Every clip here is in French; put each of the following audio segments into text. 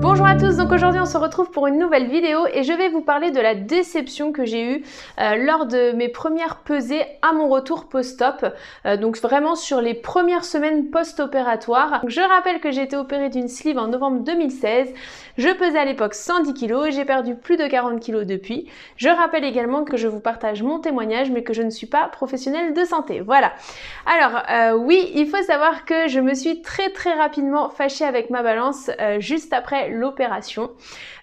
Bonjour à tous, donc aujourd'hui on se retrouve pour une nouvelle vidéo et je vais vous parler de la déception que j'ai eue lors de mes premières pesées à mon retour post-op, donc vraiment sur les premières semaines post-opératoires. Je rappelle que j'ai été opérée d'une sleeve en novembre 2016, je pesais à l'époque 110 kg et j'ai perdu plus de 40 kg depuis. Je rappelle également que je vous partage mon témoignage mais que je ne suis pas professionnelle de santé, voilà. Alors oui, il faut savoir que je me suis très rapidement fâchée avec ma balance juste après l'opération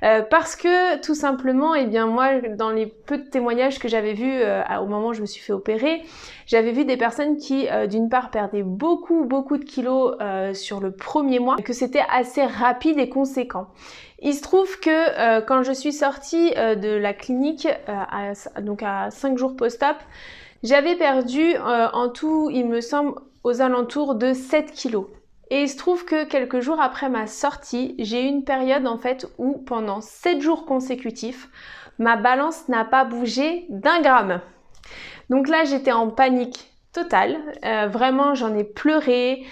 parce que tout simplement, eh bien moi dans les peu de témoignages que j'avais vus au moment où je me suis fait opérer, j'avais vu des personnes qui d'une part perdaient beaucoup de kilos sur le premier mois, que c'était assez rapide et conséquent. Il se trouve que quand je suis sortie de la clinique donc à 5 jours post-op, j'avais perdu en tout, il me semble, aux alentours de 7 kilos. Et il se trouve que quelques jours après ma sortie, j'ai eu une période en fait où pendant 7 jours consécutifs, ma balance n'a pas bougé d'1 gramme. Donc là, j'étais en panique totale. Vraiment, j'en ai pleuré.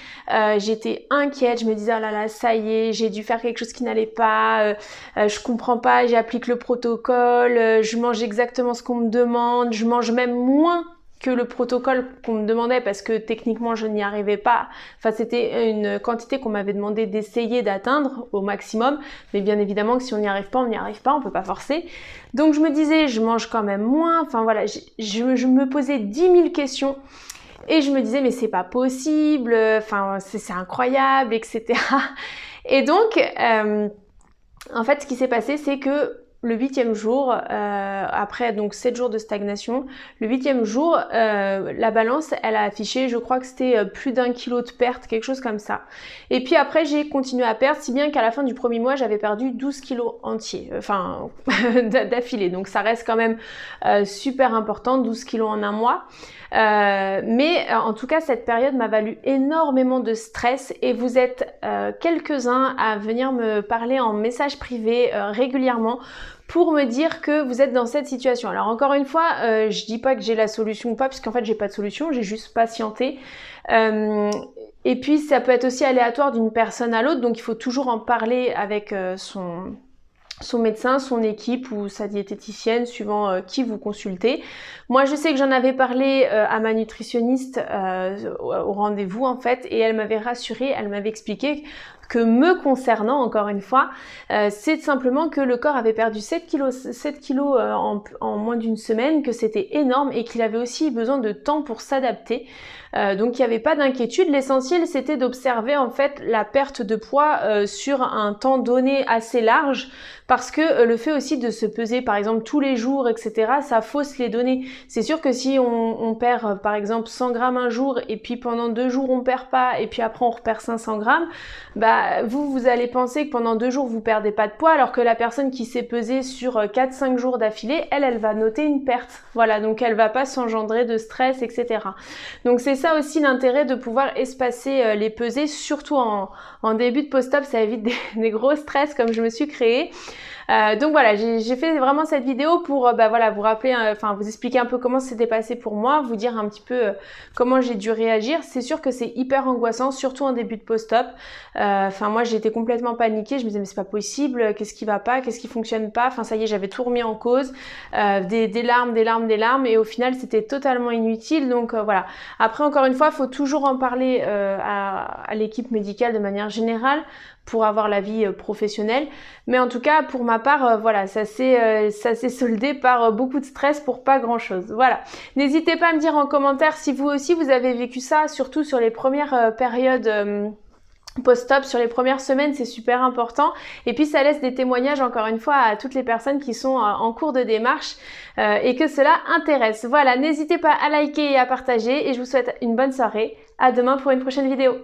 J'étais inquiète. Je me disais, oh là là, ça y est, j'ai dû faire quelque chose qui n'allait pas. Je comprends pas, j'applique le protocole. Je mange exactement ce qu'on me demande. Je mange même moins que le protocole qu'on me demandait parce que techniquement je n'y arrivais pas. Enfin, c'était une quantité qu'on m'avait demandé d'essayer d'atteindre au maximum, mais bien évidemment que si on n'y arrive pas, on n'y arrive pas, on peut pas forcer. Donc je me disais, je mange quand même moins. Enfin voilà, je me posais 10 000 questions et je me disais mais c'est pas possible, enfin c'est incroyable, etc. Et donc en fait, ce qui s'est passé, c'est que le 8e jour, après donc 7 jours de stagnation, le 8e jour, la balance, elle a affiché, je crois que c'était plus d'1 kilo de perte, quelque chose comme ça. Et puis après, j'ai continué à perdre, si bien qu'à la fin du premier mois, j'avais perdu 12 kilos entiers, enfin d'affilée. Donc ça reste quand même super important, 12 kilos en un mois. Mais en tout cas, cette période m'a valu énormément de stress et vous êtes quelques-uns à venir me parler en message privé régulièrement pour me dire que vous êtes dans cette situation. Alors encore une fois, je dis pas que j'ai la solution ou pas, puisqu'en fait j'ai pas de solution, j'ai juste patienté. Et puis ça peut être aussi aléatoire d'une personne à l'autre, donc il faut toujours en parler avec son médecin, son équipe ou sa diététicienne, suivant qui vous consultez. Moi, je sais que j'en avais parlé à ma nutritionniste au rendez-vous en fait, et elle m'avait rassurée, elle m'avait expliqué que me concernant, encore une fois, c'est simplement que le corps avait perdu 7 kilos en moins d'une semaine, que c'était énorme et qu'il avait aussi besoin de temps pour s'adapter. Donc il n'y avait pas d'inquiétude, l'essentiel c'était d'observer en fait la perte de poids sur un temps donné assez large, parce que le fait aussi de se peser par exemple tous les jours, etc., ça fausse les données. C'est sûr que si on perd par exemple 100 grammes un jour et puis pendant 2 jours on perd pas et puis après on reperd 500 grammes, bah vous allez penser que pendant 2 jours vous perdez pas de poids, alors que la personne qui s'est pesée sur 4-5 jours d'affilée, elle va noter une perte. Voilà, donc elle va pas s'engendrer de stress, etc. Donc c'est ça aussi l'intérêt de pouvoir espacer les pesées, surtout en début de post-op, ça évite des gros stress comme je me suis créée. Donc voilà, j'ai fait vraiment cette vidéo pour voilà, vous rappeler, enfin vous expliquer un peu comment c'était passé pour moi, vous dire un petit peu comment j'ai dû réagir. C'est sûr que c'est hyper angoissant, surtout en début de post-op. Enfin moi j'étais complètement paniquée, je me disais mais c'est pas possible, qu'est-ce qui va pas, qu'est-ce qui fonctionne pas, enfin ça y est, j'avais tout remis en cause, des larmes et au final c'était totalement inutile. Donc voilà. Après encore une fois, il faut toujours en parler à l'équipe médicale de manière générale pour avoir l'avis professionnel, mais en tout cas pour ma part voilà, ça s'est soldé par beaucoup de stress pour pas grand chose. Voilà, n'hésitez pas à me dire en commentaire si vous aussi vous avez vécu ça, surtout sur les premières périodes post-op, sur les premières semaines, c'est super important. Et puis ça laisse des témoignages encore une fois à toutes les personnes qui sont en cours de démarche et que cela intéresse. Voilà, n'hésitez pas à liker et à partager et je vous souhaite une bonne soirée. À demain pour une prochaine vidéo.